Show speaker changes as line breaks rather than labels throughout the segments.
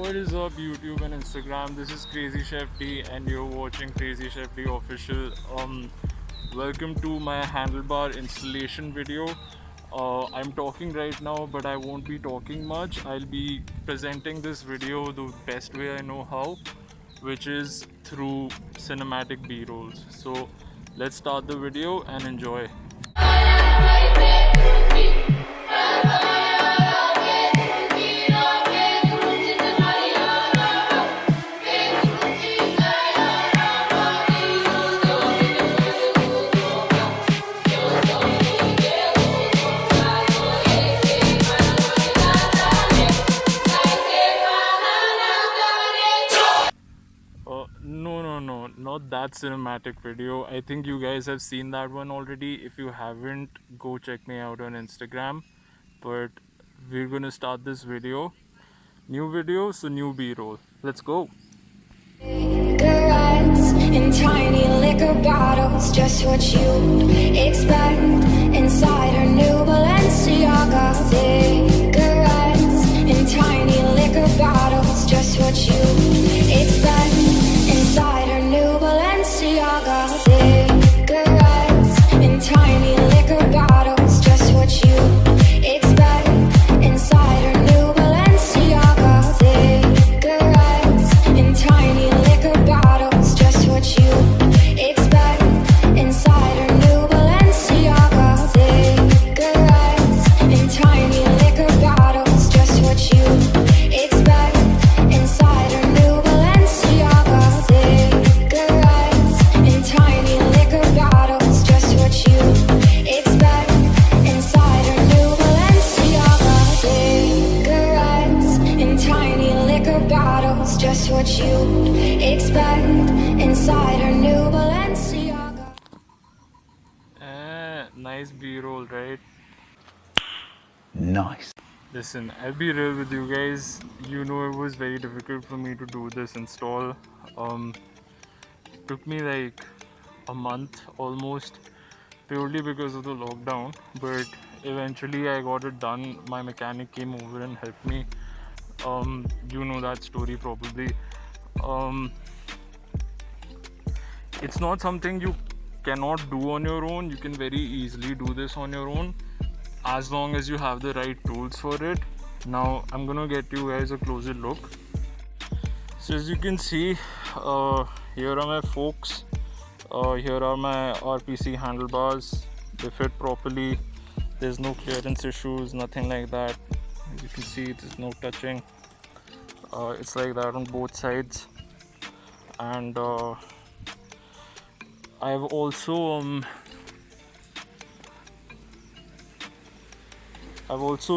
What is up YouTube and Instagram? This is Crazy Chef D and you're watching Crazy Chef D official. Welcome to my handlebar installation video. I'm talking right now, but I won't be talking much. I'll be presenting this video the best way I know how, which is through cinematic B-rolls. So let's start the video and enjoy. No, not that cinematic video. I think you guys have seen that one already. If you haven't, go check me out on Instagram. But we're gonna start this video. New video, so new B-roll. Let's go.
Cigarettes in tiny liquor bottles, just what you expect inside her new Balenciaga. Cigarettes in tiny liquor bottles, just what you expect inside her new Balenciaga. Cigarettes in tiny liquor bottles, just what you expect inside her new Balenciaga. Cigarettes in tiny liquor bottles, just what you expect inside her new Balenciaga. Cigarettes in tiny liquor bottles, just what you expect inside her new Balenciaga. Cigarettes in tiny liquor bottles, just what you expect inside her new Balenciaga. Cigarettes in tiny liquor bottles, just what you expect inside her new Balenciaga.
Nice B-roll, right?
Nice.
Listen, I'll be real with you guys. You know it was very difficult for me to do this install. Took me like a month almost, purely because of the lockdown. But eventually I got it done. My mechanic came over and helped me. You know that story probably. It's not something you cannot do on your own. You can very easily do this on your own, as long as you have the right tools for it. Now I'm gonna get you guys a closer look. So as you can see, here are my forks, here are my RPC handlebars. They fit properly, there's no clearance issues, nothing like that. As you can see, there's no touching. It's like that on both sides. And I've also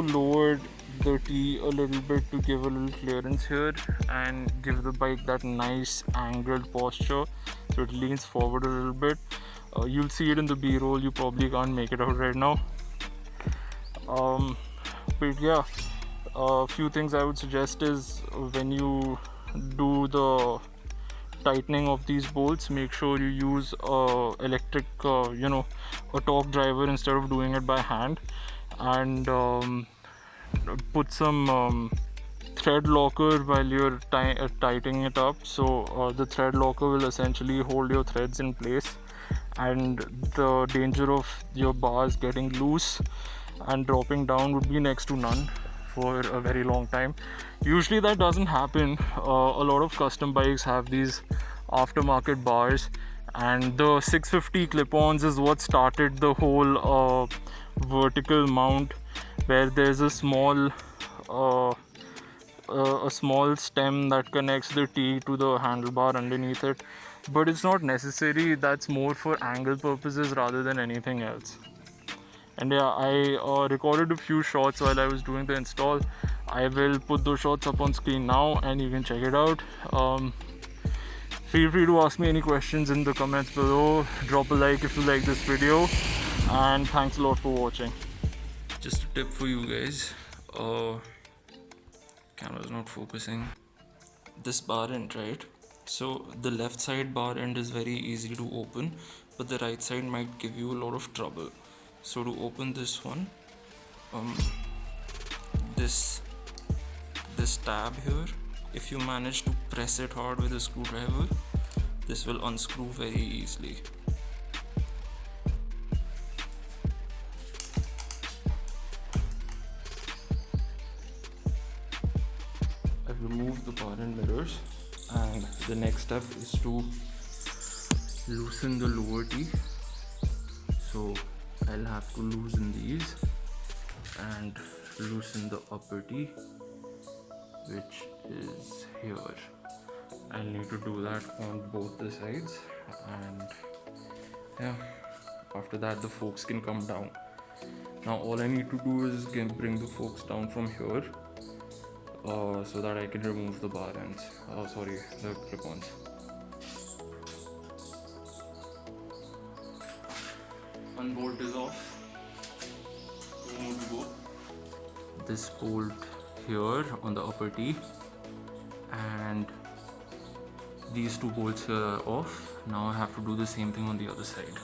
lowered the T a little bit to give a little clearance here and give the bike that nice angled posture, so it leans forward a little bit. You'll see it in the B-roll. You probably can't make it out right now. But yeah, a few things I would suggest is when you do the tightening of these bolts, make sure you use electric, a torque driver instead of doing it by hand. And put some thread locker while you're tightening it up. So the thread locker will essentially hold your threads in place, and the danger of your bars getting loose and dropping down would be next to none for a very long time. Usually that doesn't happen. A lot of custom bikes have these aftermarket bars, and the 650 Clip Ons is what started the whole vertical mount, where there's a small stem that connects the T to the handlebar underneath it. But it's not necessary. That's more for angle purposes rather than anything else. And yeah, I recorded a few shots while I was doing the install. I will put those shots up on screen now and you can check it out. Feel free to ask me any questions in the comments below. Drop a like if you like this video, and thanks a lot for watching. Just a tip for you guys, camera's not focusing. This bar end, right? So the left side bar end is very easy to open, but the right side might give you a lot of trouble. So to open this one, this tab here if you manage to press it hard with a screwdriver, this will unscrew very easily. I've removed the bar and mirrors, and the next step is to loosen the lower teeth. So I'll have to loosen these and loosen the upper teeth, which is here. I'll need to do that on both the sides, and yeah, after that the forks can come down. Now all I need to do is bring the forks down from here so that I can remove the bar ends. The clip-ons. One bolt is off. Two more to go. This bolt here on the upper teeth, and these two bolts here are off. Now I have to do the same thing on the other side.